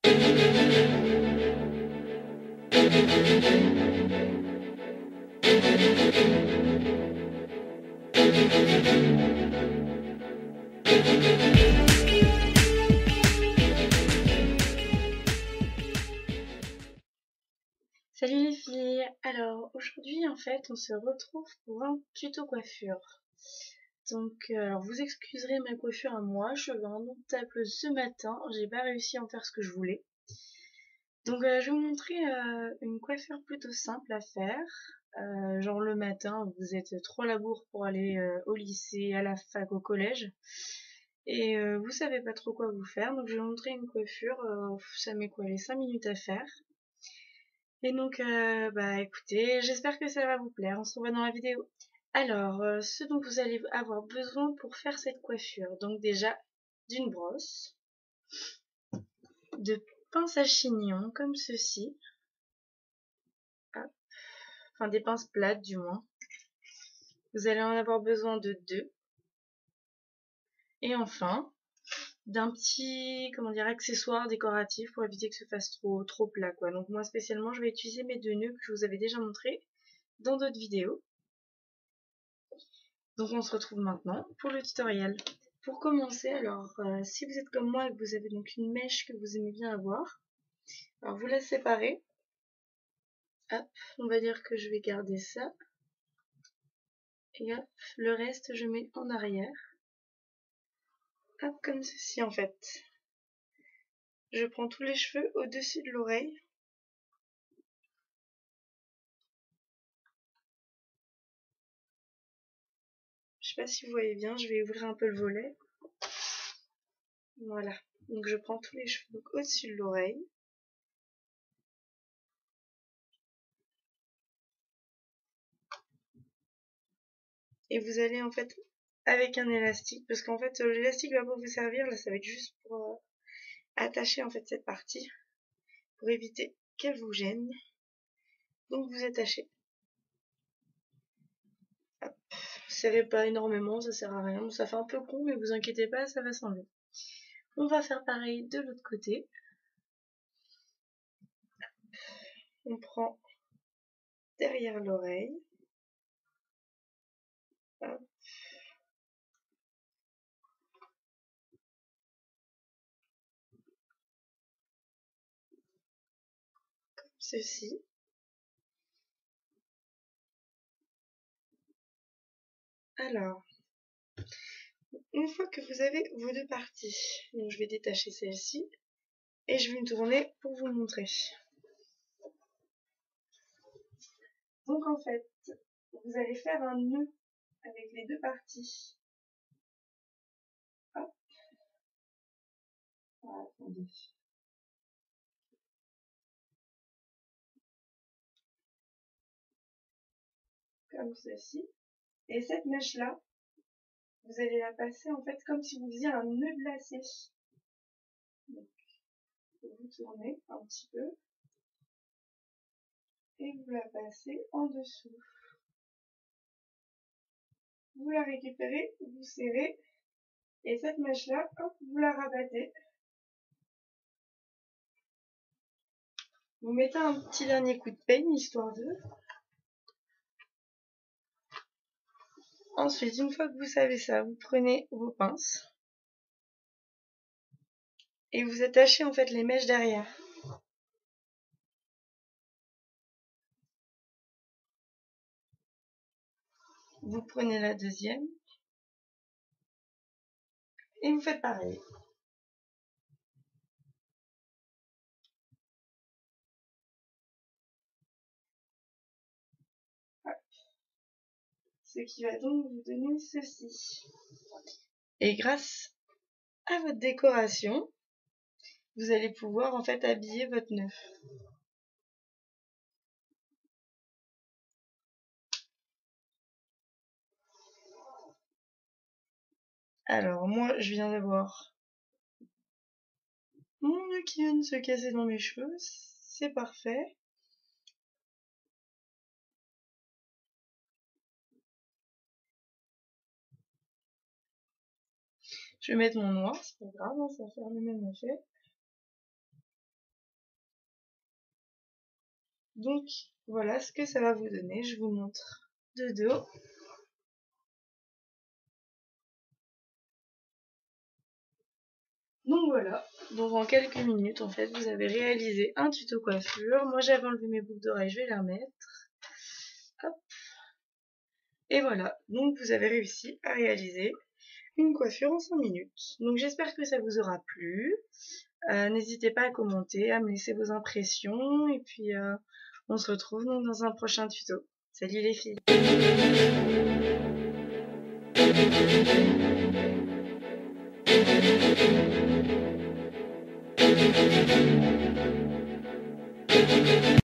Salut les filles, alors aujourd'hui en fait on se retrouve pour un tuto coiffure. Donc alors vous excuserez ma coiffure à moi, cheveux indomptables ce matin, j'ai pas réussi à en faire ce que je voulais. Donc je vais vous montrer une coiffure plutôt simple à faire. Genre le matin vous êtes trop à la bourre pour aller au lycée, à la fac, au collège. Et vous savez pas trop quoi vous faire, donc je vais vous montrer une coiffure, ça met quoi les 5 minutes à faire. Et donc, bah écoutez, j'espère que ça va vous plaire. On se revoit dans la vidéo. Alors, ce dont vous allez avoir besoin pour faire cette coiffure. Donc déjà, d'une brosse, de pinces à chignon comme ceci. Hop. Enfin, des pinces plates du moins. Vous allez en avoir besoin de 2. Et enfin, d'un petit, comment dire, accessoire décoratif pour éviter que ce fasse trop plat, quoi. Donc moi spécialement, je vais utiliser mes 2 nœuds que je vous avais déjà montrés dans d'autres vidéos. Donc on se retrouve maintenant pour le tutoriel. Pour commencer, alors si vous êtes comme moi et que vous avez donc une mèche que vous aimez bien avoir, alors vous la séparez. Hop, on va dire que je vais garder ça. Et hop, le reste je mets en arrière. Hop, comme ceci en fait. Je prends tous les cheveux au-dessus de l'oreille. Je sais pas si vous voyez bien, je vais ouvrir un peu le volet. Voilà, donc je prends tous les cheveux au-dessus de l'oreille. Et vous allez en fait avec un élastique, parce qu'en fait l'élastique va pas vous servir, là ça va être juste pour attacher en fait cette partie, pour éviter qu'elle vous gêne. Donc vous attachez. Hop. Serrez pas énormément, ça sert à rien, ça fait un peu con, mais vous inquiétez pas, ça va s'enlever. On va faire pareil de l'autre côté. On prend derrière l'oreille. Hop. Comme ceci. Alors, une fois que vous avez vos 2 parties, donc je vais détacher celle-ci et je vais me tourner pour vous montrer. Donc en fait, vous allez faire un nœud avec les 2 parties. Hop. Ah, attendez. Comme ceci. Et cette mèche-là, vous allez la passer en fait comme si vous faisiez un nœud de lacet. Donc, vous tournez un petit peu et vous la passez en dessous. Vous la récupérez, vous serrez et cette mèche-là, hop, vous la rabattez. Vous mettez un petit dernier coup de peigne, histoire de. Ensuite, une fois que vous savez ça, vous prenez vos pinces et vous attachez en fait les mèches derrière. Vous prenez la deuxième et vous faites pareil. Ce qui va donc vous donner ceci. Et grâce à votre décoration, vous allez pouvoir en fait habiller votre nœud. Alors moi je viens d'avoir mon nœud qui vient de se casser dans mes cheveux, c'est parfait. Je vais mettre mon noir, c'est pas grave, ça va faire le même effet. Donc voilà ce que ça va vous donner. Je vous montre de dos. Donc voilà, donc en quelques minutes en fait vous avez réalisé un tuto coiffure. Moi j'avais enlevé mes boucles d'oreilles, je vais les remettre. Hop. Et voilà, donc vous avez réussi à réaliser une coiffure en 5 minutes. Donc j'espère que ça vous aura plu. N'hésitez pas à commenter, à me laisser vos impressions et puis on se retrouve donc dans un prochain tuto. Salut les filles!